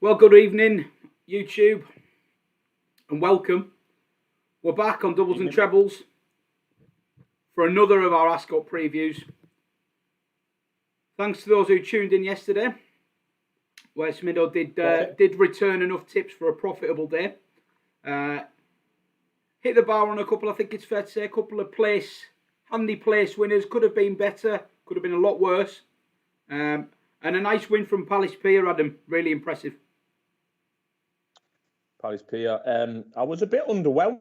Well, good evening, YouTube, and welcome. We're back on Doubles and Trebles for another of our Ascot previews. Thanks to those who tuned in yesterday, where Benaud did return enough tips for a profitable day. Hit the bar on a couple, I think it's fair to say, a couple of handy place winners. Could have been better, could have been a lot worse. And a nice win from Palace Pier, Adam. Really impressive. Palace Pier. I was a bit underwhelmed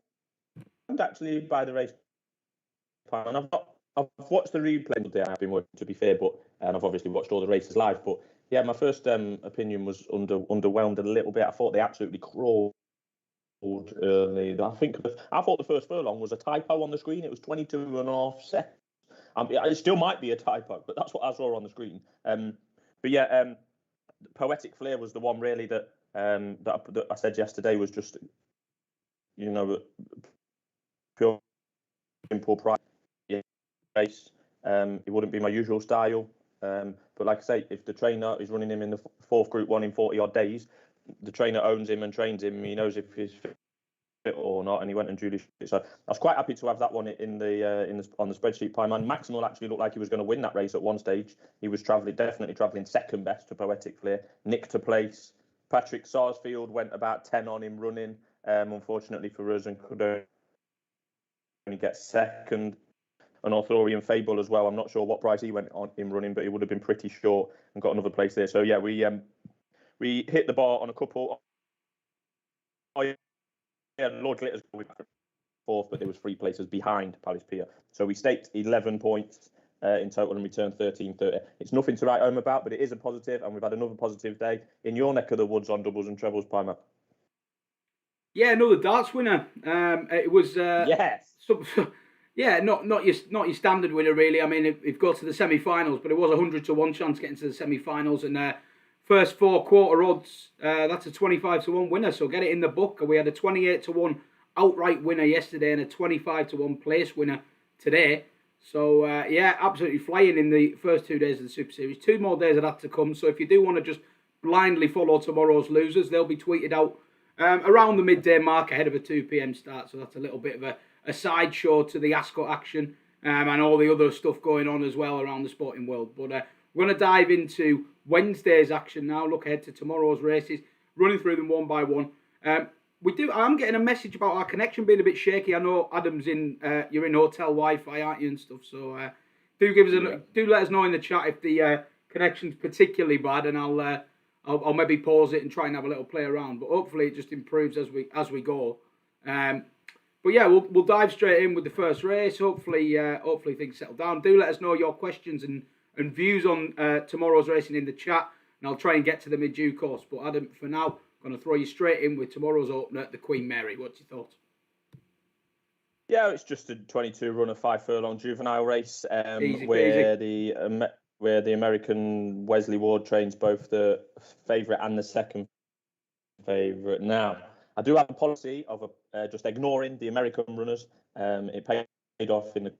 actually by the race. And I've watched the replay today. I've been working, to be fair, but I've obviously watched all the races live. But yeah, my first opinion was underwhelmed a little bit. I thought they absolutely crawled early. I thought the first furlong was a typo on the screen. It was 22.5 seconds. It still might be a typo, but that's what I saw on the screen. But yeah, Poetic Flair was the one really that I said yesterday was just, pure simple price race. It wouldn't be my usual style. But like I say, if the trainer is running him in the fourth Group 1 in 40 odd days, the trainer owns him and trains him. He knows if he's fit or not, and he went and duly. So I was quite happy to have that one on the spreadsheet. Pyman Maximal actually looked like he was going to win that race at one stage. He was definitely travelling second best to Poetic Flair, nicked to place. Patrick Sarsfield went about 10 on him running, unfortunately for us, and could only get second. And Arthurian Fable as well. I'm not sure what price he went on him running, but he would have been pretty short and got another place there. So yeah, we hit the bar on a couple. Oh yeah, Lord Glitter's fourth, but there was 3 places behind Palace Pier. So we staked 11 points in total and returned 13.30. It's nothing to write home about, but it is a positive, and we've had another positive day in your neck of the woods on doubles and trebles, Primer. Yeah, another darts winner. It was yes. Yeah, not your standard winner really. I mean, it got to the semi-finals, but it was 100-1 chance getting to the semi-finals, and first 4 quarter odds. That's a 25-1 winner. So get it in the book. We had a 28-1 outright winner yesterday and a 25-1 place winner today. So yeah, absolutely flying in the first 2 days of the Super Series. 2 more days of that to come. So if you do want to just blindly follow tomorrow's losers, they'll be tweeted out around the midday mark ahead of a 2 p.m. start. So that's a little bit of a sideshow to the Ascot action and all the other stuff going on as well around the sporting world. But we're going to dive into Wednesday's action now, look ahead to tomorrow's races, running through them one by one. I'm getting a message about our connection being a bit shaky. I know Adam's you're in hotel Wi-Fi, aren't you, and stuff. So do let us know in the chat if the connection's particularly bad, and I'll maybe pause it and try and have a little play around. But hopefully it just improves as we go. But yeah, we'll dive straight in with the first race. Hopefully things settle down. Do let us know your questions and views on tomorrow's racing in the chat, and I'll try and get to them in due course. But Adam, for now, I'm going to throw you straight in with tomorrow's opener, the Queen Mary. What's your thoughts? Yeah, it's just a 22 run of 5 furlong juvenile race where the American Wesley Ward trains both the favourite and the second favourite. Now, I do have a policy of just ignoring the American runners. It paid off in the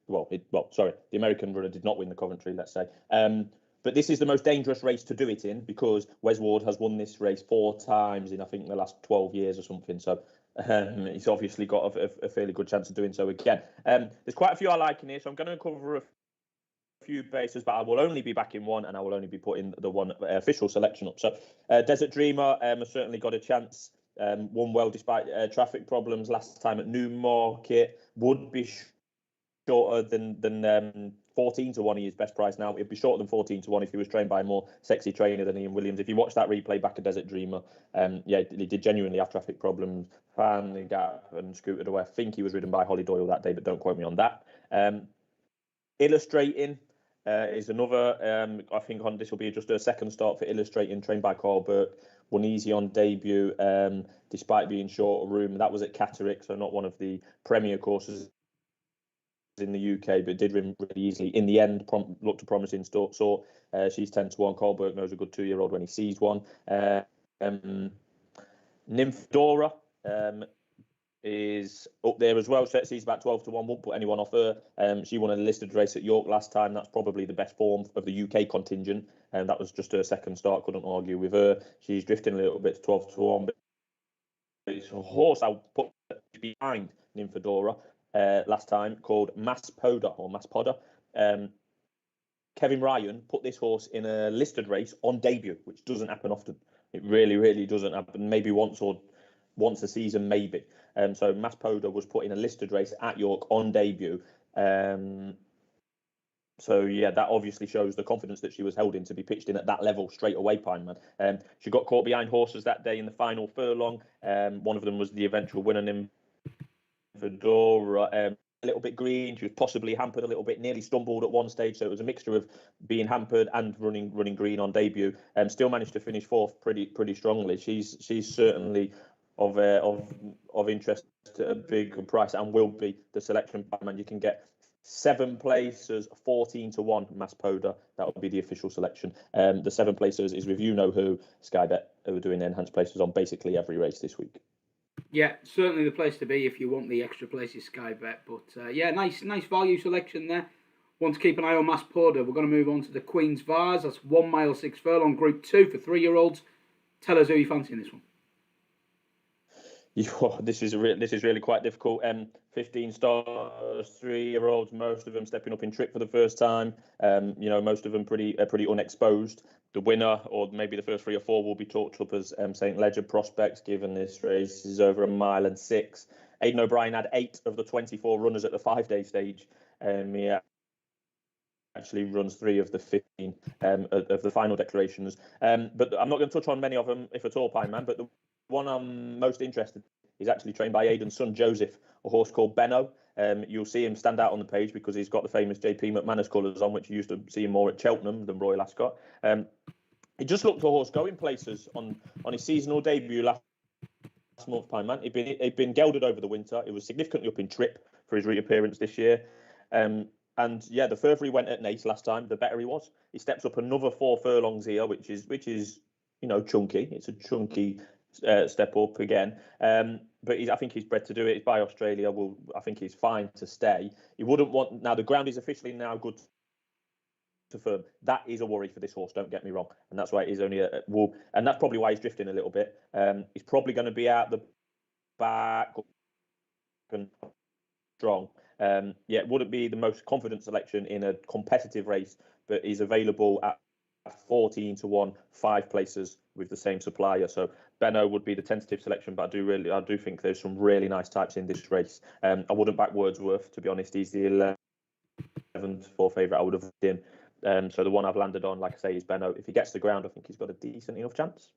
the American runner did not win the Coventry, let's say. But this is the most dangerous race to do it in because Wes Ward has won this race 4 times in, I think, the last 12 years or something. So he's obviously got a fairly good chance of doing so again. There's quite a few I like in here, so I'm going to cover a few bases, but I will only be back in one, and I will only be putting the one official selection up. So Desert Dreamer has certainly got a chance. Won well despite traffic problems last time at Newmarket. Would be shorter than 14-1. He is best price now. It'd be shorter than 14-1 if he was trained by a more sexy trainer than Ian Williams. If you watch that replay back at Desert Dreamer, he did genuinely have traffic problems, found the gap and scooted away. I think he was ridden by Holly Doyle that day, but don't quote me on that. Illustrating is another. I think this will be just a second start for Illustrating, trained by Carl Burke. Won easy on debut, despite being short a room. That was at Catterick, so not one of the premier courses in the UK, but did win really easily. In the end, looked a promising sort. She's 10-1. Carl Burke knows a good 2-year-old when he sees one. Nymphadora is up there as well. So she's about 12 to 1. Won't put anyone off her. She won a listed race at York last time. That's probably the best form of the UK contingent. And that was just her second start. Couldn't argue with her. She's drifting a little bit to 12 to 1. But it's a horse I put behind Nymphadora last time called Maspoda or Maspoda. Kevin Ryan put this horse in a listed race on debut, which doesn't happen often. It really, really doesn't happen. Maybe once a season, maybe. So Maspoda was put in a listed race at York on debut. So yeah, that obviously shows the confidence that she was held in to be pitched in at that level straight away, Pineman. She got caught behind horses that day in the final furlong. One of them was the eventual winner, Nymphadora. A little bit green. She was possibly hampered a little bit, nearly stumbled at one stage. So it was a mixture of being hampered and running green on debut. Still managed to finish fourth pretty strongly. She's certainly of interest at a big price and will be the selection. Man, you can get 7 places, 14 to 1. Maspoda. That will be the official selection. The 7 places is with you know who, Sky Bet, who are doing enhanced places on basically every race this week. Yeah, certainly the place to be if you want the extra places, Sky Bet. But yeah, nice value selection there. Want to keep an eye on Maspoda. We're going to move on to the Queen's Vase. That's 1 mile 6 furlong, Group 2 for 3-year-olds. Tell us who you fancy in this one. This is really quite difficult. 15 stars, 3-year-olds, most of them stepping up in trip for the first time. Most of them pretty unexposed. The winner, or maybe the first 3 or 4, will be talked up as St. Ledger prospects, given this race is over 1 mile and 6. Aidan O'Brien had 8 of the 24 runners at the 5-day stage. He actually runs 3 of the 15 of the final declarations. But I'm not going to touch on many of them, if at all, Pineman. But the one I'm most interested in is actually trained by Aidan's son, Joseph, a horse called Benaud. You'll see him stand out on the page because he's got the famous JP McManus colours on, which you used to see him more at Cheltenham than Royal Ascot. He just looked a horse going places on his seasonal debut last month, Pineman. He'd been gelded over the winter. It was significantly up in trip for his reappearance this year. And yeah, the further he went at Naas last time, the better he was. He steps up another 4 furlongs here, which is chunky. It's a chunky step up again. But I think he's bred to do it. He's by Australia. I think he's fine to stay. He wouldn't want. Now the ground is officially now good to firm. That is a worry for this horse. Don't get me wrong, and that's why he's only and that's probably why he's drifting a little bit. He's probably going to be out the back and strong. It wouldn't be the most confident selection in a competitive race, but he's available at 14 to 1, 5 places with the same supplier. So Benaud would be the tentative selection, but I do think there's some really nice types in this race. I wouldn't back Wordsworth, to be honest. He's the 11th for favourite. I would have him. So the one I've landed on, like I say, is Benaud. If he gets the ground, I think he's got a decent enough chance.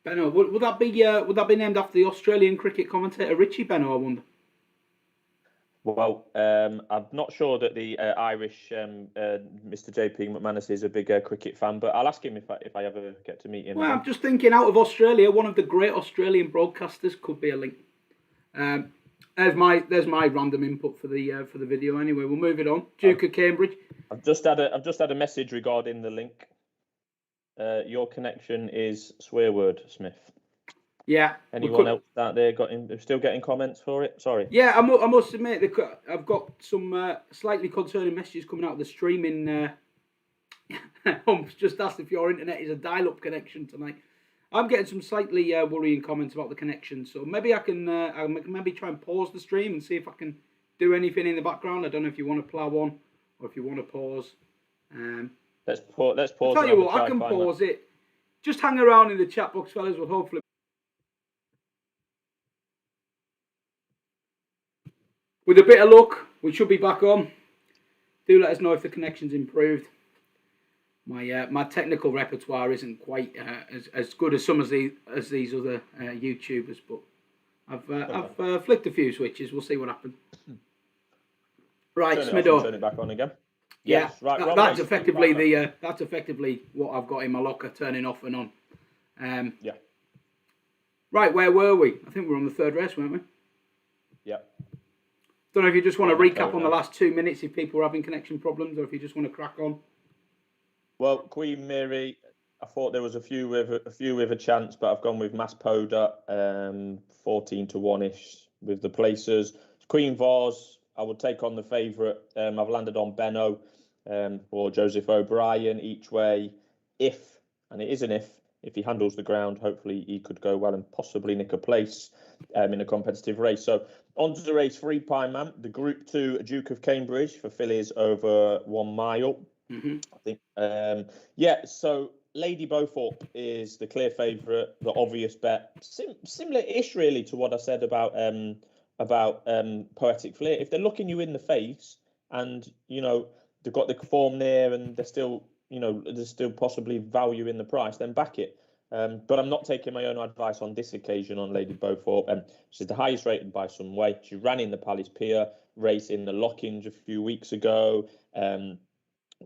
Benaud, would that be named after the Australian cricket commentator Richie Benaud, I wonder? Well, I'm not sure that the Irish Mr. JP McManus is a big cricket fan, but I'll ask him if I ever get to meet him. Well, I'm just thinking out of Australia, one of the great Australian broadcasters could be a link. There's my random input for the video. Anyway, we'll move it on. Duke of Cambridge. I've just had a message regarding the link. Your connection is swear word, Smith. Yeah. Anyone else out there still getting comments for it? Sorry. Yeah, I must admit, I've got some slightly concerning messages coming out of the streaming. Humps just asked if your internet is a dial-up connection tonight. I'm getting some slightly worrying comments about the connection, so maybe I can maybe try and pause the stream and see if I can do anything in the background. I don't know if you want to plow on or if you want to pause. Let's pause. I'll tell you what, I can pause it. Just hang around in the chat box, fellas. We'll hopefully. With a bit of luck, we should be back on. Do let us know if the connection's improved. My technical repertoire isn't quite as good as some of these other YouTubers, but I've flicked a few switches. We'll see what happens. Right, Smido. Turn it back on again. Yeah, yes, right. That's effectively what I've got in my locker, turning off and on. Yeah. Right, where were we? I think we were on the 3rd race, weren't we? Yeah. Don't know if you just want to recap on the last 2 minutes if people are having connection problems, or if you just want to crack on. Well, Queen Mary, I thought there was a few with a chance, but I've gone with Maspoda, 14 to 1-ish. with the placers. Queen Vase, I would take on the favourite. I've landed on Benaud or Joseph O'Brien each way. And it is an if he handles the ground, hopefully he could go well and possibly nick a place in a competitive race. So on to race 3, Pyman, the Group 2 Duke of Cambridge for fillies over 1 mile. I think, so Lady Beaufort is the clear favourite, the obvious bet. Similar-ish, really, to what I said about Poetic Flair. If they're looking you in the face and, they've got the form there and they're still, there's still possibly value in the price, then back it. But I'm not taking my own advice on this occasion on Lady Beaufort. She's the highest rated by some way. She ran in the Palace Pier race in the Lockings a few weeks ago.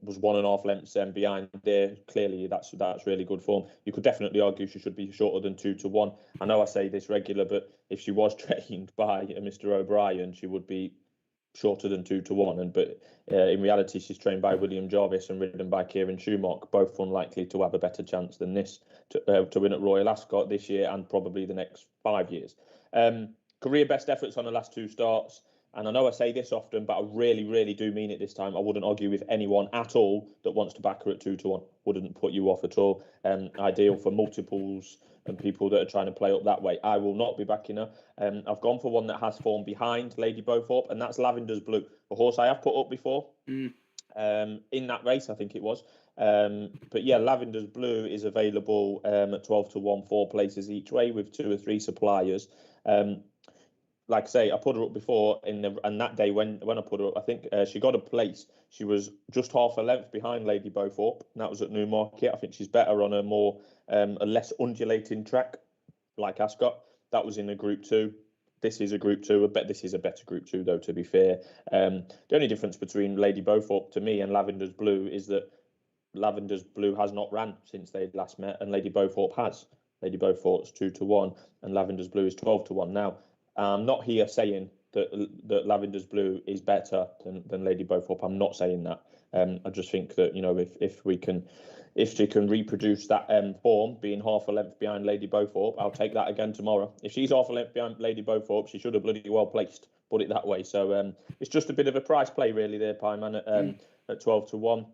Was 1.5 lengths behind there. Clearly, that's really good form. You could definitely argue she should be shorter than 2 to 1. I know I say this regular, but if she was trained by Mr. O'Brien, she would be shorter than 2 to 1. But in reality, she's trained by William Jarvis and ridden by Kieran Schumacher, both unlikely to have a better chance than this to win at Royal Ascot this year and probably the next 5 years. Career best efforts on the last 2 starts. And I know I say this often, but I really, really do mean it this time. I wouldn't argue with anyone at all that wants to back her at 2 to 1. Wouldn't put you off at all. Ideal for multiples and people that are trying to play up that way. I will not be backing her. I've gone for one that has form behind Lady Beaufort, and that's Lavenders Blue, a horse I have put up before in that race, I think it was. But yeah, Lavenders Blue is available at 12 to 1, 4 places each way with 2 or 3 suppliers. Like I say, I put her up before, and that day when I put her up, I think she got a place. She was just half a length behind Lady Beaufort, and that was at Newmarket. I think she's better on a less undulating track, like Ascot. That was in a Group 2. This is a Group 2. I bet this is a better Group 2, though, to be fair. The only difference between Lady Beaufort, to me, and Lavenders Blue is that Lavenders Blue has not ran since they last met, and Lady Beaufort has. Lady Beaufort's 2 to 1, and Lavenders Blue is 12 to 1. Now, I'm not here saying that Lavenders Blue is better than Lady Beaufort. I'm not saying that. I just think that if she can reproduce that form, being half a length behind Lady Beaufort, I'll take that again tomorrow. If she's half a length behind Lady Beaufort, she should have bloody well placed. Put it that way. So it's just a bit of a price play, really, there, Pyman, at 12 to 1.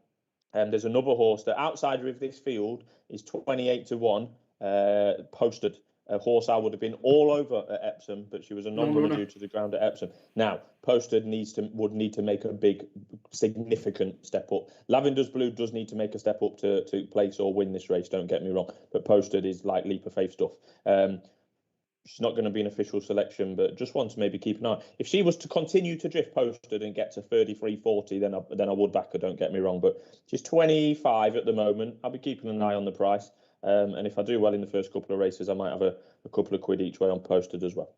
There's another horse that outsider of this field is 28 to 1, Posted. A horse I would have been all over at Epsom, but she was a non-runner due to the ground at Epsom. Now, Posted would need to make a big, significant step up. Lavenders Blue does need to make a step up to place or win this race, don't get me wrong. But Posted is like leap of faith stuff. She's not going to be an official selection, but just want to maybe keep an eye. If she was to continue to drift Posted and get to 33.40, then I would back her, don't get me wrong. But she's 25 at the moment. I'll be keeping an eye on the price. And if I do well in the first couple of races, I might have a couple of quid each way on Posted as well.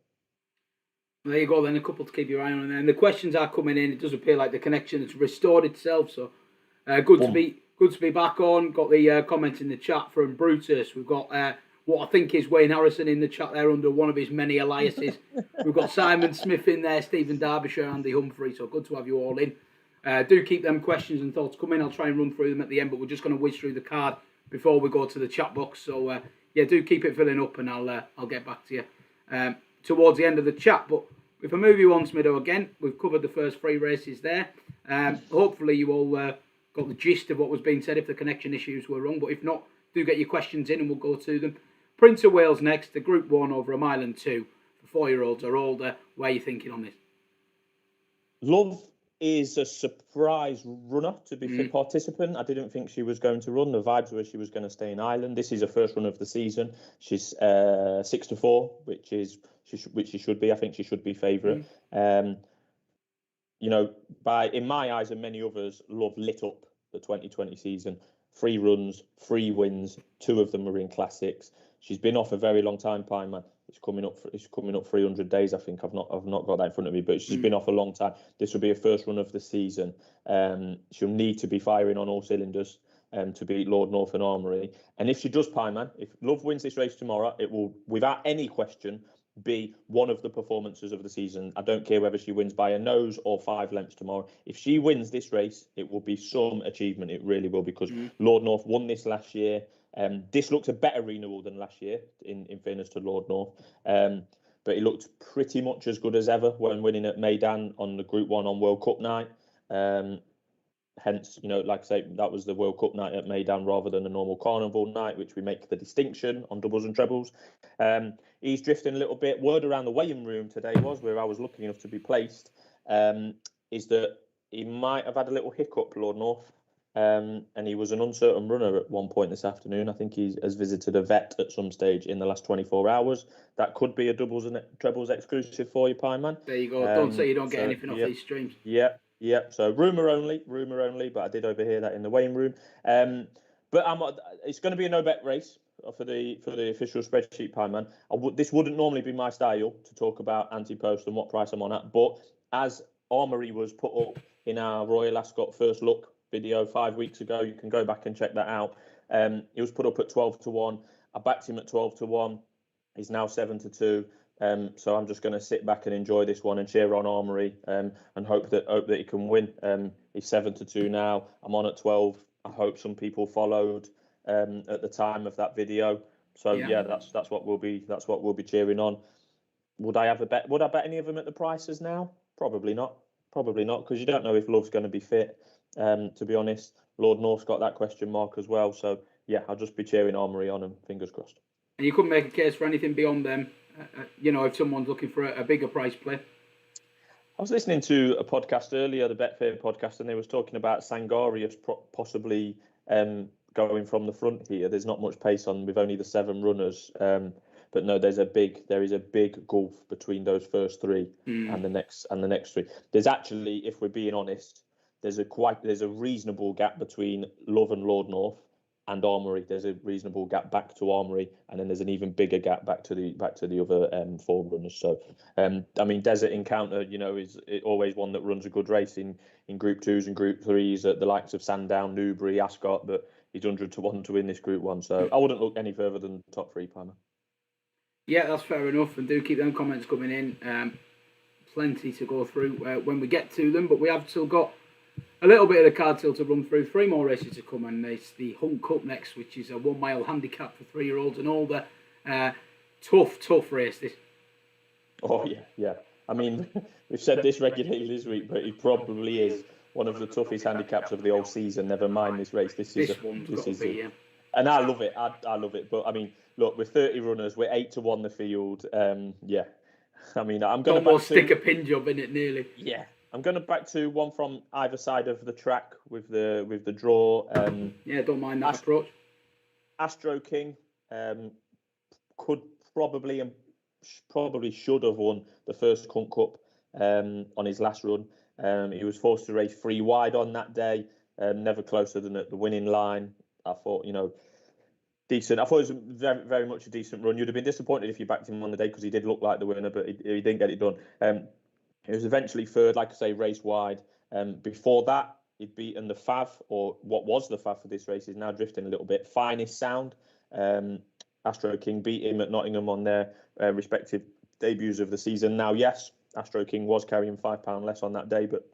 There you go, then a couple to keep your eye on. And the questions are coming in. It does appear like the connection has restored itself. So good to be back on. Got the comments in the chat from Brutus. We've got what I think is Wayne Harrison in the chat there under one of his many aliases. We've got Simon Smith in there, Stephen Derbyshire, Andy Humphrey. So good to have you all in. Do keep them questions and thoughts coming. I'll try and run through them at the end, but we're just going to whiz through the card before we go to the chat box. So do keep it filling up, and I'll get back to you towards the end of the chat. But if I move you on, Smido, again, we've covered the first 3 races there. Hopefully you all got the gist of what was being said if the connection issues were wrong. But if not, do get your questions in and we'll go to them. Prince of Wales next, the Group 1 over 1 mile and 2 for 4-year-olds or older. Where are you thinking on this? Love is a surprise runner to be a participant. I didn't think she was going to run. The vibes were she was going to stay in Ireland. This is her first run of the season. She's 6 to 4, which she should be. I think she should be favourite. In my eyes and many others, Love lit up the 2020 season. 3 runs, 3 wins. 2 of them were in classics. She's been off a very long time, Pyman. It's coming up 300 days. I think I've not got that in front of me, but she's been off a long time. This will be her first run of the season. She'll need to be firing on all cylinders to beat Lord North and Armoury. And if she does, Pyman, if Love wins this race tomorrow, it will, without any question, be one of the performances of the season. I don't care whether she wins by a nose or 5 lengths tomorrow. If she wins this race, it will be some achievement. It really will, because Lord North won this last year. This looks a better renewal than last year, in fairness to Lord North. but he looked pretty much as good as ever when winning at Meydan on the Group 1 on World Cup night. Hence, like I say, that was the World Cup night at Meydan rather than a normal carnival night, which we make the distinction on doubles and trebles. He's drifting a little bit. Word around the weighing room today was, where I was lucky enough to be placed, is that he might have had a little hiccup, Lord North. And he was an uncertain runner at one point this afternoon. I think he has visited a vet at some stage in the last 24 hours. That could be a doubles and trebles exclusive for you, Pine Man. There you go. Don't say you don't get anything off these streams. Yeah. So rumour only, but I did overhear that in the weighing room. But it's going to be a no-bet race for the official spreadsheet, Pine Man. This wouldn't normally be my style to talk about anti-post and what price I'm on at, but as Armory was put up in our Royal Ascot first look video 5 weeks ago, you can go back and check that out. He was put up at 12-1. I backed him at 12-1. He's now 7-2. So I'm just going to sit back and enjoy this one and cheer on Armory and hope that he can win. He's 7-2 now. I'm on at 12. I hope some people followed at the time of that video. So that's what we'll be cheering on. Would I have a bet? Would I bet any of them at the prices now? Probably not, because you don't know if Love's going to be fit. To be honest, Lord North's got that question mark as well. So I'll just be cheering Armory on and fingers crossed. And you couldn't make a case for anything beyond them, if someone's looking for a bigger price play. I was listening to a podcast earlier, the Betfair podcast, and they was talking about Sangarius possibly going from the front here. There's not much pace on with only the 7 runners. But no, there is a big gulf between those first 3 and the next 3. There's actually, if we're being honest, there's a reasonable gap between Love and Lord North and Armory. There's a reasonable gap back to Armory, and then there's an even bigger gap back to the other 4 runners. So, Desert Encounter, is always one that runs a good race in Group 2s and Group 3s at the likes of Sandown, Newbury, Ascot, but he's 100-1 to win this Group 1. So I wouldn't look any further than the top 3, Palmer. Yeah, that's fair enough, and do keep them comments coming in. Plenty to go through when we get to them, but we have still got a little bit of the card still to run through. 3 more races to come, and it's the Hunt Cup next, which is a 1 mile handicap for 3-year-olds and older. Tough race, this. Oh, yeah. We've said this regularly this week, but it probably is one of the toughest handicaps of the whole season. Never mind this race. This is and I love it. I love it. But look, we're 30 runners. We're 8-1 the field. I'm going to almost stick a pin job in it nearly. Yeah. I'm going to back to one from either side of the track with the draw. Don't mind that approach. Astro King could probably should have won the first Hunt Cup on his last run. He was forced to race 3 wide on that day, never closer than at the winning line. I thought, decent. I thought it was very, very much a decent run. You'd have been disappointed if you backed him on the day because he did look like the winner, but he didn't get it done. He was eventually 3rd, like I say, race wide. Before that, he'd beaten the Fav, or what was the Fav for this race, is now drifting a little bit. Finest Sound. Astro King beat him at Nottingham on their respective debuts of the season. Now, yes, Astro King was carrying £5 less on that day, but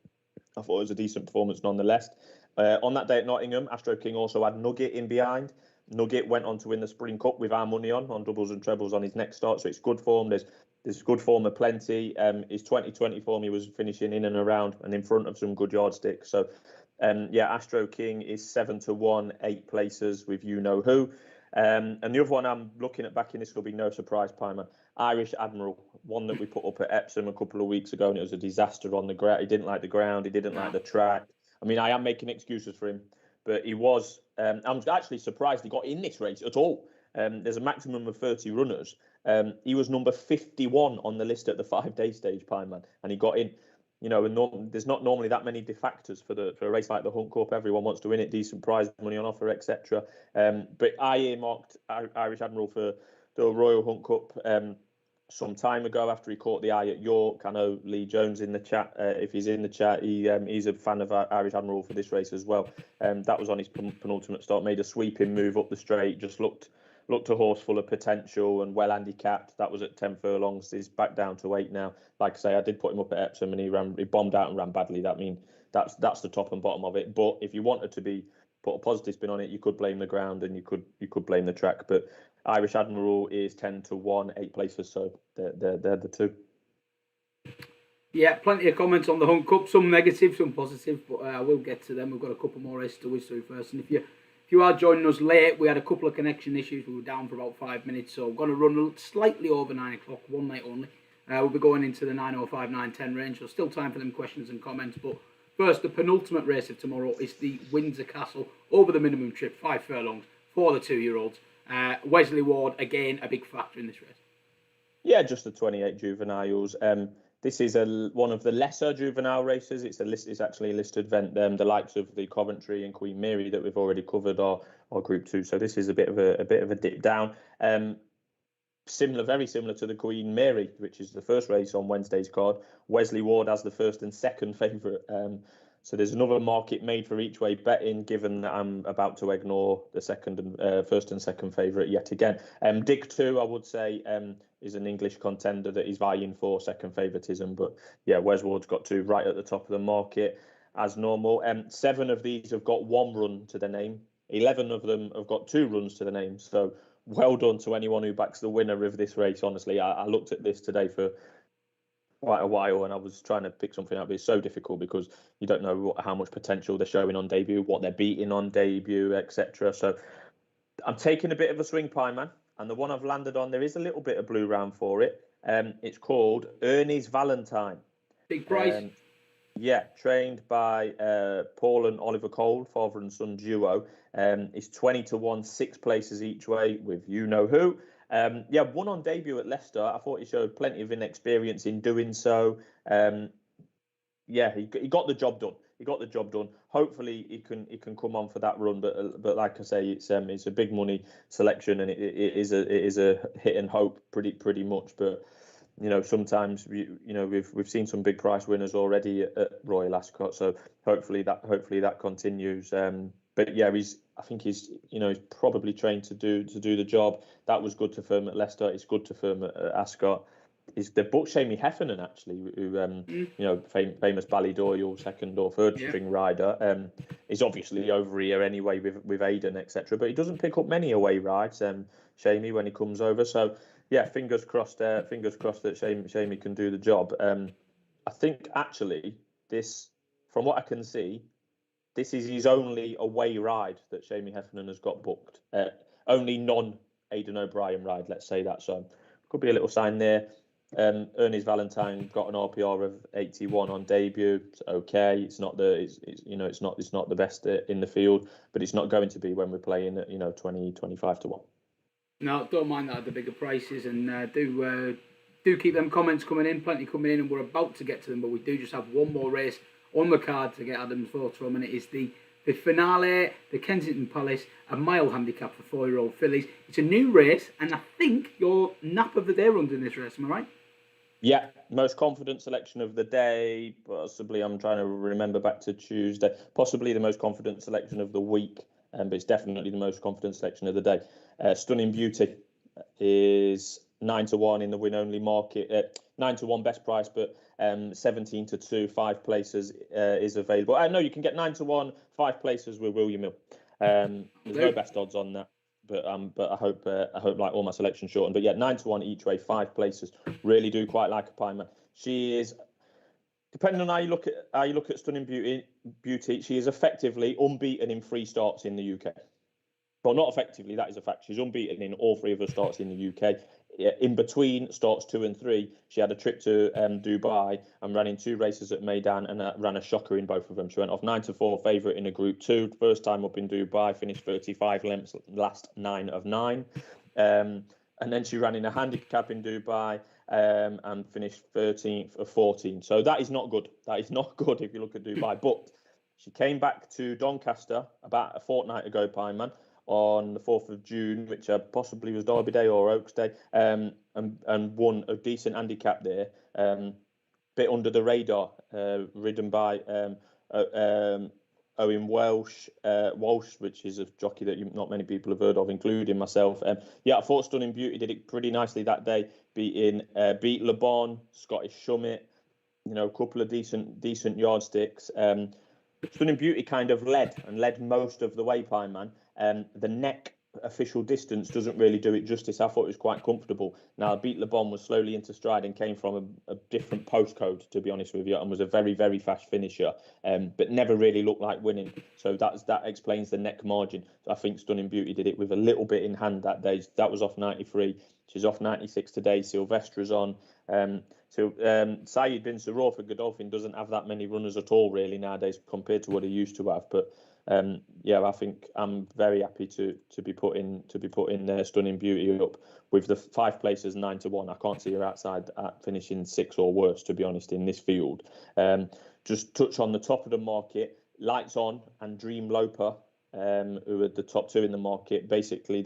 I thought it was a decent performance nonetheless. On that day at Nottingham, Astro King also had Nugget in behind. Nugget went on to win the Spring Cup with our money on doubles and trebles on his next start, so it's good form. There's good form of plenty. His 2020 form, he was finishing in and around and in front of some good yardsticks. So, Astro King is 7-1, 8 places with you know who. And the other one I'm looking at backing, this will be no surprise, Pimer. Irish Admiral, one that we put up at Epsom a couple of weeks ago, and it was a disaster on the ground. He didn't like the ground. He didn't like the track. I am making excuses for him, but he was. I'm actually surprised he got in this race at all. There's a maximum of 30 runners. He was number 51 on the list at the 5-day stage, Pineman, and he got in. And there's not normally that many defectors for a race like the Hunt Cup. Everyone wants to win it, decent prize money on offer, etc. But I earmarked Irish Admiral for the Royal Hunt Cup some time ago after he caught the eye at York. I know Lee Jones in the chat. If he's in the chat, he's a fan of Irish Admiral for this race as well. That was on his penultimate start. Made a sweeping move up the straight. Just looked a horse full of potential and well handicapped. That was at 10 furlongs. He's back down to 8 now. Like I say, I did put him up at Epsom and he bombed out and ran badly. That's the top and bottom of it. But if you wanted to be put a positive spin on it, you could blame the ground and you could blame the track. But Irish Admiral is 10-1, 8 places, so they're the two. Yeah, plenty of comments on the Hunt Cup, some negative, some positive, but I will get to them. We've got a couple more races to whiz through first. And if you are joining us late, we had a couple of connection issues. We were down for about 5 minutes, so we're going to run slightly over 9 o'clock, one night only. We'll be going into the 9:05, 9:10 range, so still time for them questions and comments. But first, the penultimate race of tomorrow is the Windsor Castle over the minimum trip, 5 furlongs for the 2-year-olds. Wesley Ward, again, a big factor in this race. Yeah, just the 28 juveniles. This is one of the lesser juvenile races. It's actually a listed event. The likes of the Coventry and Queen Mary that we've already covered are Group 2. So this is a bit of a dip down. Very similar to the Queen Mary, which is the first race on Wednesday's card. Wesley Ward as the first and second favourite. So there's another market made for each way betting, given that I'm about to ignore the first and second favourite yet again. Dig 2, I would say, is an English contender that is vying for second favouritism. But yeah, Wes Ward's got 2 right at the top of the market as normal. 7 of these have got 1 run to their name. 11 of them have got 2 runs to the name. So well done to anyone who backs the winner of this race. Honestly, I looked at this today for quite a while and I was trying to pick something up. It's so difficult because you don't know how much potential they're showing on debut, what they're beating on debut, etc. So I'm taking a bit of a swing, Pie Man, and the one I've landed on, there is a little bit of blue round for it. It's called Ernies Valentine. Big price. Yeah, trained by Paul and Oliver Cole, father and son duo. It's 20-1, 6 places each way with you know who. Won on debut at Leicester. I thought he showed plenty of inexperience in doing so. He got the job done. Hopefully he can come on for that run. But like I say, it's a big money selection and it is a hit and hope pretty much. But sometimes we've seen some big price winners already at Royal Ascot. So hopefully that continues. But yeah, I think he's probably trained to do the job. That was good to firm at Leicester. It's good to firm at Ascot. They booked Shamie Heffernan actually, who famous Ballydoyle second or third string rider. Is obviously over here anyway with Aidan etc. But he doesn't pick up many away rides. Shamie when he comes over. So yeah, fingers crossed. Fingers crossed that Shamie can do the job. I think actually this, from what I can see, this is his only away ride that Shamie Heffernan has got booked. Only non-Aidan O'Brien ride, let's say that. So could be a little sign there. Ernies Valentine got an RPR of 81 on debut. It's okay. It's not the best in the field, but it's not going to be when we're playing at 20-25-1. No, don't mind that at the bigger prices, and do keep them comments coming in. Plenty coming in, and we're about to get to them, but we do just have one more race on the card to get Adam's thoughts from, and it is the finale, the Kensington Palace, a mile handicap for 4-year-old fillies. It's a new race, and I think your nap of the day runs in this race. Am I right? Yeah, most confident selection of the day. Possibly, I'm trying to remember back to Tuesday. Possibly the most confident selection of the week, but it's definitely the most confident selection of the day. Stunning Beauty is 9-1 in the win-only market. 9-1 best price, but 17-2, 5 places is available. I know you can get 9-1, 5 places with William Hill. There's no best odds on that. But I hope like all my selections shortened. But yeah, 9-1 each way, 5 places. Really do quite like a Pie Man. She is, depending on how you look at Stunning Beauty, she is effectively unbeaten in 3 starts in the UK. Well, not effectively, that is a fact. She's unbeaten in all 3 of her starts in the UK. In between starts 2 and 3, she had a trip to Dubai and ran in 2 races at Meydan and ran a shocker in both of them. She went off 9-4 favourite in a Group 2. First time up in Dubai, finished 35 lengths, last 9 of 9. And then she ran in a handicap in Dubai and finished 13th of 14. So that is not good. That is not good if you look at Dubai. But she came back to Doncaster about a fortnight ago, Pie Man, on the 4th of June, which possibly was Derby Day or Oaks Day, and won a decent handicap there, bit under the radar, ridden by Owen Walsh, which is a jockey that not many people have heard of, including myself. I thought Stunning Beauty did it pretty nicely that day, beat Le Bon, Scottish Summit, a couple of decent yardsticks. Stunning Beauty kind of led most of the way, Pie Man. The neck official distance doesn't really do it justice. I thought it was quite comfortable. Now, Beat Le Bon was slowly into stride and came from a different postcode, to be honest with you, and was a very, very fast finisher, but never really looked like winning. So that explains the neck margin. I think Stunning Beauty did it with a little bit in hand that day. That was off 93. She's off 96 today. Sylvestra's on. Saeed bin Saror for Godolphin doesn't have that many runners at all, really, nowadays compared to what he used to have. But I think I'm very happy to be putting Stunning Beauty up with the 5 places 9-1. I can't see her outside at finishing 6 or worse, to be honest, in this field. Just touch on the top of the market. Lights On and Dream Loper, who are the top 2 in the market. Basically,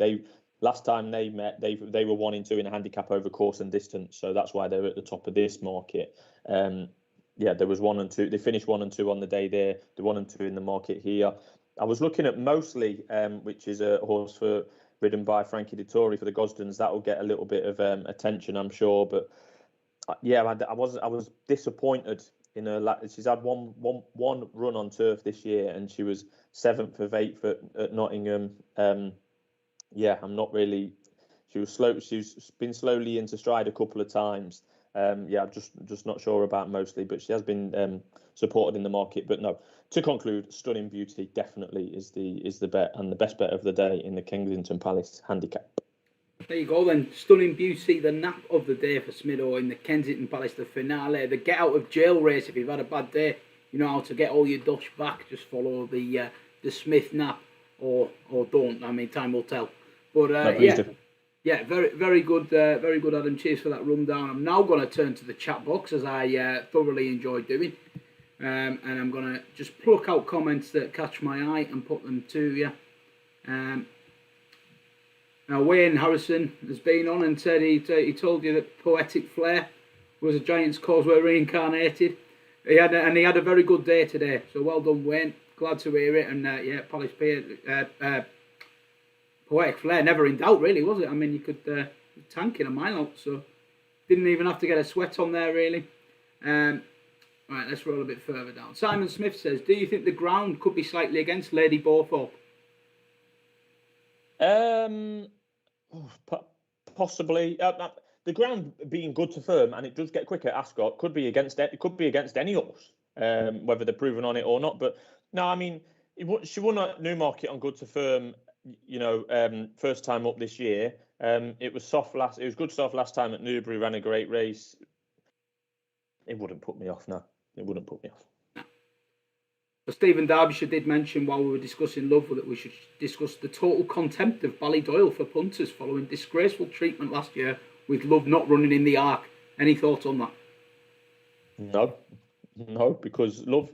last time they met, they were 1 and 2 in a handicap over course and distance, so that's why they're at the top of this market. There was 1 and 2. They finished 1 and 2 on the day there. The 1 and 2 in the market here. I was looking at Mostly, which is a horse ridden by Frankie Dettori for the Gosdens. That will get a little bit of attention, I'm sure. But I was disappointed in her. She's had one run on turf this year, and she was 7th of 8th at Nottingham. I'm not really. She was slow. She's been slowly into stride a couple of times. Just not sure about Mostly, but she has been supported in the market. But no, to conclude, Stunning Beauty definitely is the bet and the best bet of the day in the Kensington Palace handicap. There you go then. Stunning Beauty, the nap of the day for Smido in the Kensington Palace, the finale, the get out of jail race. If you've had a bad day, you know how to get all your dosh back. Just follow the Smith nap, or don't. I mean, time will tell. But Yeah, very, very good, Adam. Cheers for that rundown. I'm now going to turn to the chat box, as I thoroughly enjoyed doing, and I'm going to just pluck out comments that catch my eye and put them to you. Now, Wayne Harrison has been on and said he told you that Poetic Flair was a Giant's Causeway reincarnated. He had a very good day today. So well done, Wayne. Glad to hear it. And Palace Pier. Poetic Flair, never in doubt, really, was it? I mean, you could tank in a mile out, so didn't even have to get a sweat on there, really. Right, let's roll a bit further down. Simon Smith says, do you think the ground could be slightly against Lady Bowthorpe? Possibly. The ground being good to firm, and it does get quicker at Ascot, could be against any horse, whether they're proven on it or not. But no, I mean, she won at Newmarket on good to firm. First time up this year. It was good soft last time at Newbury, ran a great race. It wouldn't put me off, no. It wouldn't put me off. But Stephen Derbyshire did mention while we were discussing Love that we should discuss the total contempt of Ballydoyle for punters following disgraceful treatment last year with Love not running in the Arc. Any thoughts on that? No, because Love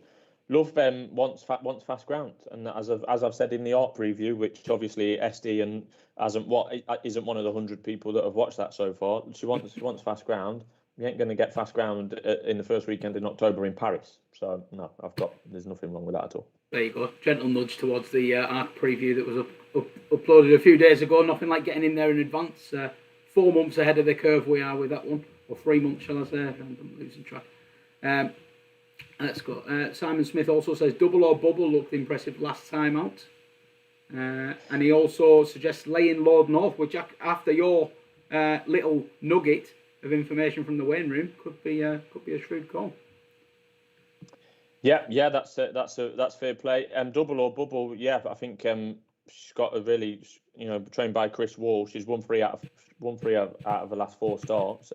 wants fast ground, and as I've said in the art preview, which obviously SD and isn't one of the 100 people that have watched that so far. She wants fast ground. You ain't going to get fast ground in the first weekend in October in Paris. So no, there's nothing wrong with that at all. There you go, gentle nudge towards the art preview that was uploaded a few days ago. Nothing like getting in there in advance. 4 months ahead of the curve we are with that one, or 3 months, shall I say? I'm losing track. Let's go. Simon Smith also says Double or Bubble looked impressive last time out. And he also suggests laying Lord North, which after your little nugget of information from the Wayne room could be a shrewd call. Yeah, that's fair play. Double or Bubble, but I think she's got a really, trained by Chris Wall. She's won three out of the last 4 starts.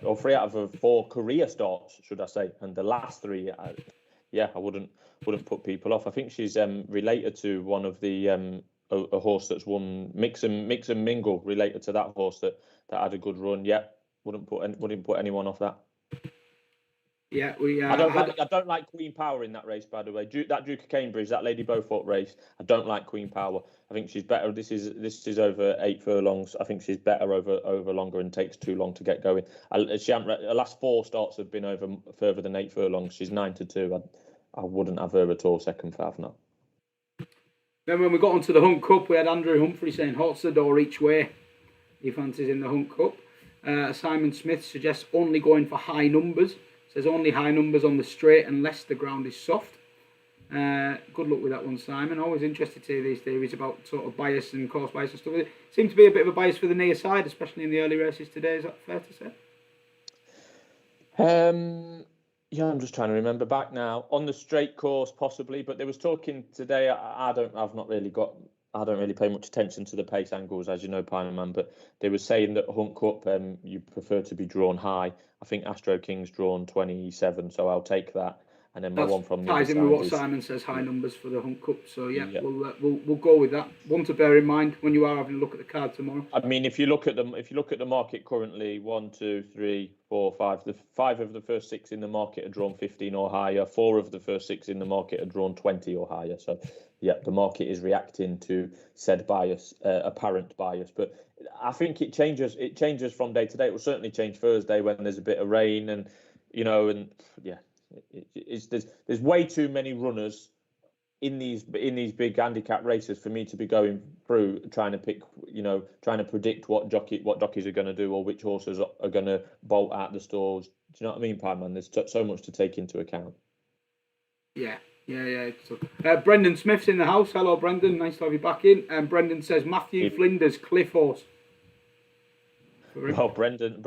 Or 3 out of her 4 career starts, should I say? And the last 3, I wouldn't put people off. I think she's related to one of the a horse that's won Mix and Mingle, related to that horse that had a good run. Yeah, wouldn't put anyone off that. Yeah, I don't like Queen Power in that race, by the way. That Duke of Cambridge, that Lady Beaufort race, I don't like Queen Power. I think she's better. This is over 8 furlongs. I think she's better over longer and takes too long to get going. Her last 4 starts have been over further than 8 furlongs. She's 9-2. I wouldn't have her at all second fav, no. Then when we got onto the Hunt Cup, we had Andrew Humphrey saying Hot's the door each way. He fancies in the Hunt Cup. Simon Smith suggests only going for high numbers. Says only high numbers on the straight unless the ground is soft. Good luck with that one, Simon. Always interested to hear these theories about sort of bias and course bias and stuff. It seems to be a bit of a bias for the near side, especially in the early races today. Is that fair to say? Yeah, I'm just trying to remember back now. On the straight course, possibly, but there was talking today. I don't really pay much attention to the pace angles, as you know, Pineman. But they were saying that Hunt Cup, you prefer to be drawn high. I think Astro King's drawn 27, so I'll take that. And then my one from the ties other in with side what is Simon says, high numbers for the Hunt Cup. So yeah. we'll go with that. One to bear in mind when you are having a look at the card tomorrow. I mean, if you look at the market currently, 1, 2, 3, 4, 5. The 5 of the first 6 in the market are drawn 15 or higher. 4 of the first 6 in the market are drawn 20 or higher. So, yeah, the market is reacting to said bias, apparent bias. But I think it changes. It changes from day to day. It will certainly change Thursday when there's a bit of rain, and there's way too many runners in these big handicap races for me to be going through trying to predict what jockeys are going to do or which horses are going to bolt out the stalls. Do you know what I mean, Pineman? There's so much to take into account. Yeah. Brendan Smith's in the house. Hello, Brendan. Nice to have you back in. And Brendan says Matthew Flinders, Cliff Horse. Well, Brendan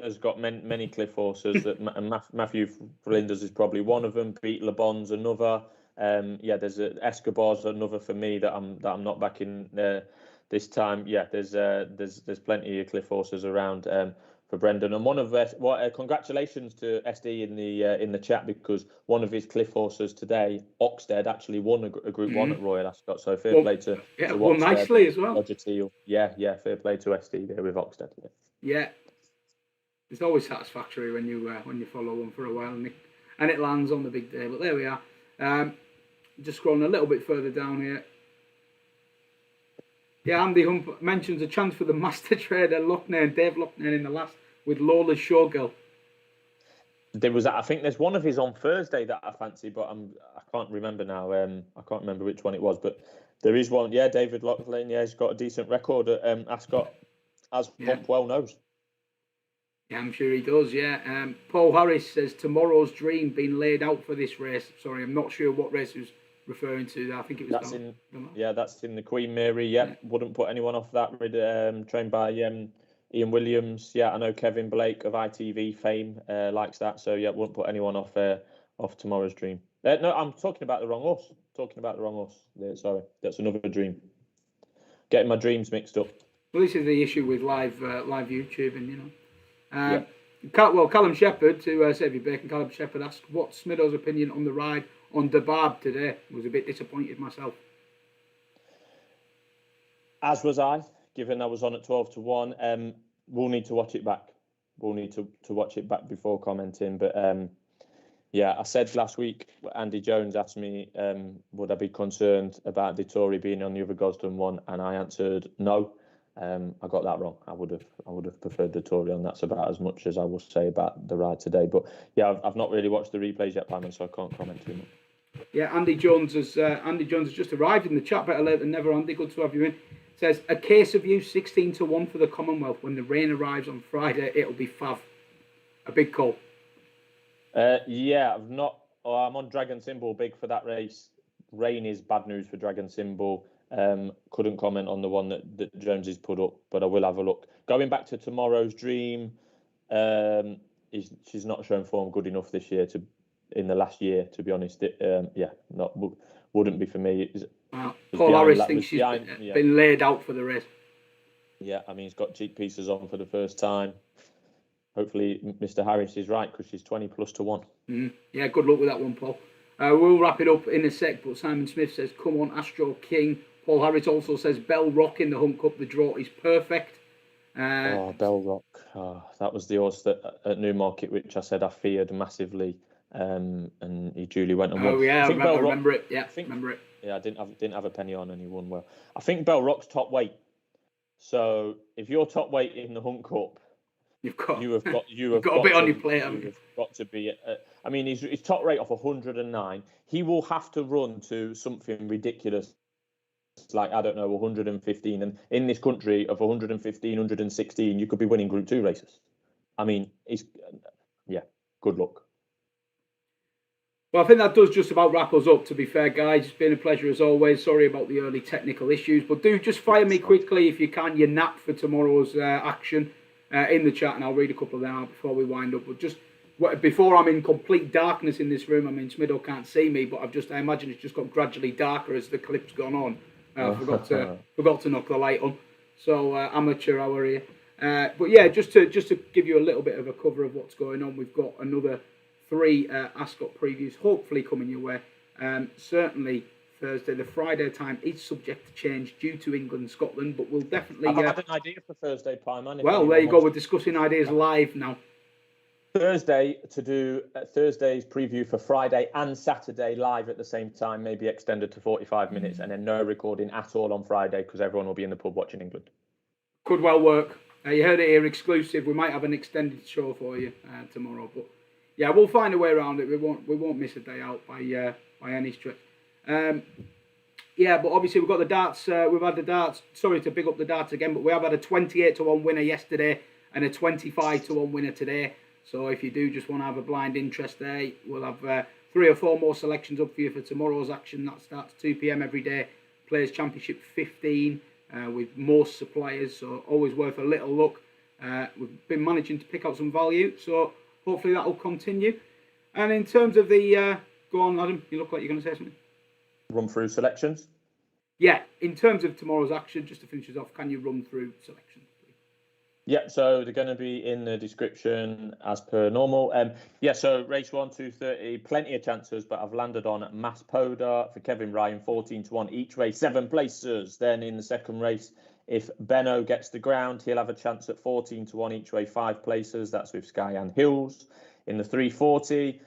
has got many Cliff horses. And Matthew Flinders is probably one of them. Beat Le Bon's another. There's Escobar's another for me that I'm not back in this time. Yeah, there's plenty of Cliff horses around for Brendan, and one of congratulations to SD in the chat, because one of his Cliff horses today, Oxted, actually won a Group 1 at Royal Ascot. So fair play to won nicely as well. Roger Teal. Yeah, fair play to SD there with Oxted. Yeah, it's always satisfactory when you follow one for a while and it lands on the big day. But there we are. Just scrolling a little bit further down here. Yeah, Andy Hump mentions a chance for the master trader Dave Loughnane in the last with Lola's Showgirl. I think there's one of his on Thursday that I fancy, but I can't remember now. I can't remember which one it was, but there is one. Yeah, David Loughnane. Yeah, he's got a decent record at Ascot, as Hump well knows. Yeah, I'm sure he does, yeah. Paul Harris says tomorrow's dream been laid out for this race. Sorry, I'm not sure what race he was referring to there. I think it was that's in the Queen Mary. Yeah, wouldn't put anyone off that. Trained by Ian Williams. Yeah, I know Kevin Blake of ITV fame likes that. So yeah, wouldn't put anyone off tomorrow's dream. No, I'm talking about the wrong horse. Sorry, that's another dream. Getting my dreams mixed up. Well, this is the issue with live YouTube, and Callum Shepherd, to save you bacon, Callum Shepherd asked, what's Smidow's opinion on the ride on Dabab today? Was a bit disappointed myself. As was I, given I was on at 12 to 1. We'll need to watch it back. We'll need to watch it back before commenting. But I said last week, Andy Jones asked me, would I be concerned about Dettori being on the other Gosden one? And I answered no. I got that wrong. I would have preferred the Tory on. That's about as much as I will say about the ride today. But yeah, I've not really watched the replays yet, Pam, so I can't comment too much. Yeah, Andy Jones has just arrived in the chat. Better late than never, Andy. Good to have you in. Says a case of you 16 to 1 for the Commonwealth. When the rain arrives on Friday, it'll be fav. A big call. I'm on Dragon Symbol big for that race. Rain is bad news for Dragon Symbol. Couldn't comment on the one that Jones has put up, but I will have a look. Going back to tomorrow's dream, she's not shown form good enough this year in the last year, to be honest. Wouldn't be for me. Paul Harris thinks she's been laid out for the race. Yeah, I mean, he's got cheek pieces on for the first time. Hopefully, Mr. Harris is right, because she's 20 plus to 1. Yeah, good luck with that one, Paul. We'll wrap it up in a sec, but Simon Smith says, come on, Astro King. Paul Harris also says, Bell Rock in the Hunt Cup, the draw is perfect. Bell Rock. That was the horse that at Newmarket, which I said I feared massively, and he duly went and won. Oh, yeah, I remember it. Yeah, remember it. Yeah, I didn't have a penny on, and he won well. I think Bell Rock's top weight. So if you're top weight in the Hunt Cup, you've got a bit on your plate. You've got to be. I mean, his top rate off 109. He will have to run to something ridiculous, like, I don't know, 115. And in this country of 115, 116, you could be winning Group 2 races. I mean, good luck. Well, I think that does just about wrap us up, to be fair, guys. It's been a pleasure as always. Sorry about the early technical issues, but do just fire me quickly, if you can, your nap for tomorrow's action in the chat, and I'll read a couple of them out before we wind up. But just before I'm in complete darkness in this room, I mean, Smido can't see me, but I imagine it's just got gradually darker as the clip's gone on. I forgot to knock the light on. So amateur hour here. But yeah, just to give you a little bit of a cover of what's going on, we've got another 3 Ascot previews hopefully coming your way. Certainly Thursday. The Friday time is subject to change due to England and Scotland, but we'll definitely... I've had an idea for Thursday, Pieman. Well, there you go. We're discussing ideas live now. Thursday, to do Thursday's preview for Friday and Saturday live at the same time, maybe extended to 45 minutes, and then no recording at all on Friday because everyone will be in the pub watching England. Could well work. You heard it here, exclusive. We might have an extended show for you tomorrow, but yeah, we'll find a way around it. We won't miss a day out by any stretch. Yeah, but obviously we've got the darts. We've had the darts. Sorry to big up the darts again, but we have had a 28-1 winner yesterday and a 25-1 winner today. So if you do just want to have a blind interest there, we'll have 3 or 4 more selections up for you for tomorrow's action. That starts 2 p.m. every day. Players Championship 15 with most suppliers, so always worth a little look. We've been managing to pick out some value, so hopefully that will continue. And in terms of the... go on, Adam. You look like you're going to say something. Run through selections? Yeah, in terms of tomorrow's action, just to finish us off, can you run through selections? Yeah, so they're going to be in the description as per normal. So race 1, 2:30, plenty of chances, but I've landed on Maspoda for Kevin Ryan, 14-1 each way, 7 places. Then in the second race, if Benaud gets the ground, he'll have a chance at 14-1 each way, 5 places. That's with Sky and Hills. In the 340,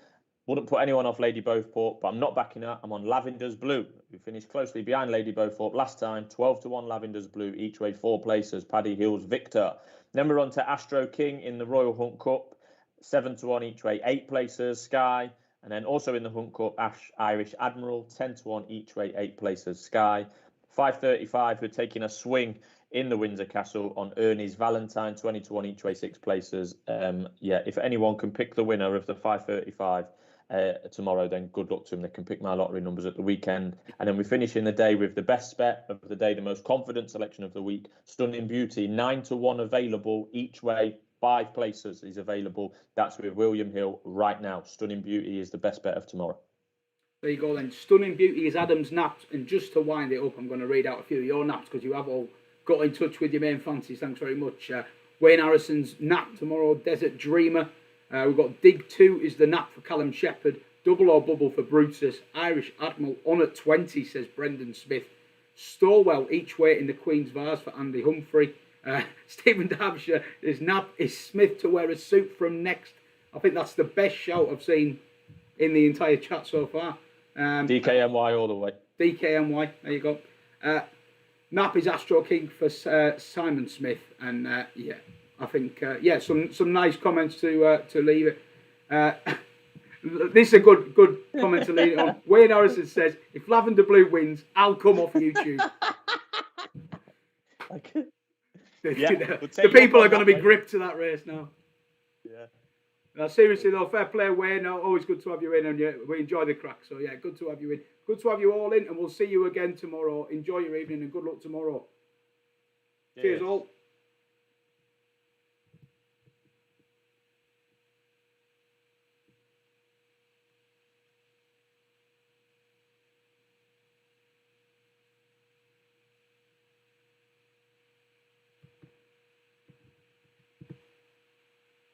wouldn't put anyone off Lady Beaufort, but I'm not backing her. I'm on Lavenders Blue, who finished closely behind Lady Beaufort last time. 12-1 Lavenders Blue, each way 4 places. Paddy, Hills, Victor. Then we're on to Astro King in the Royal Hunt Cup. 7-1 each way, 8 places. Sky. And then also in the Hunt Cup, Irish Admiral. 10-1 each way, 8 places. Sky. 5:35, we're taking a swing in the Windsor Castle on Ernies Valentine. 20-1 each way, 6 places. If anyone can pick the winner of the 5:35 tomorrow, then good luck to them. They can pick my lottery numbers at the weekend. And then we finish in the day with the best bet of the day, the most confident selection of the week. Stunning Beauty, 9-1 available each way, 5 places is available. That's with William Hill right now. Stunning Beauty is the best bet of tomorrow. There you go then. Stunning Beauty is Adam's naps. And just to wind it up, I'm going to read out a few of your naps because you have all got in touch with your main fancies. Thanks very much. Wayne Harrison's nap tomorrow, Desert Dreamer. We've got Dig 2 is the nap for Callum Shepherd. Double or bubble for Brutus. Irish Admiral on at 20, says Brendan Smith. Stowell each way in the Queen's Vase for Andy Humphrey. Stephen Derbyshire, his nap is Smith to wear a suit from next. I think that's the best shout I've seen in the entire chat so far. DKNY all the way. DKNY, there you go. Nap is Astro King for Simon Smith. And I think, some nice comments to leave it. This is a good comment to leave it on. Wayne Harrison says, if Lavender Blue wins, I'll come off YouTube. The people are going to be gripped to that race now. Yeah. Seriously though, fair play, Wayne. Always good to have you in, and we enjoy the crack. So yeah, good to have you in. Good to have you all in, and we'll see you again tomorrow. Enjoy your evening and good luck tomorrow. Cheers all.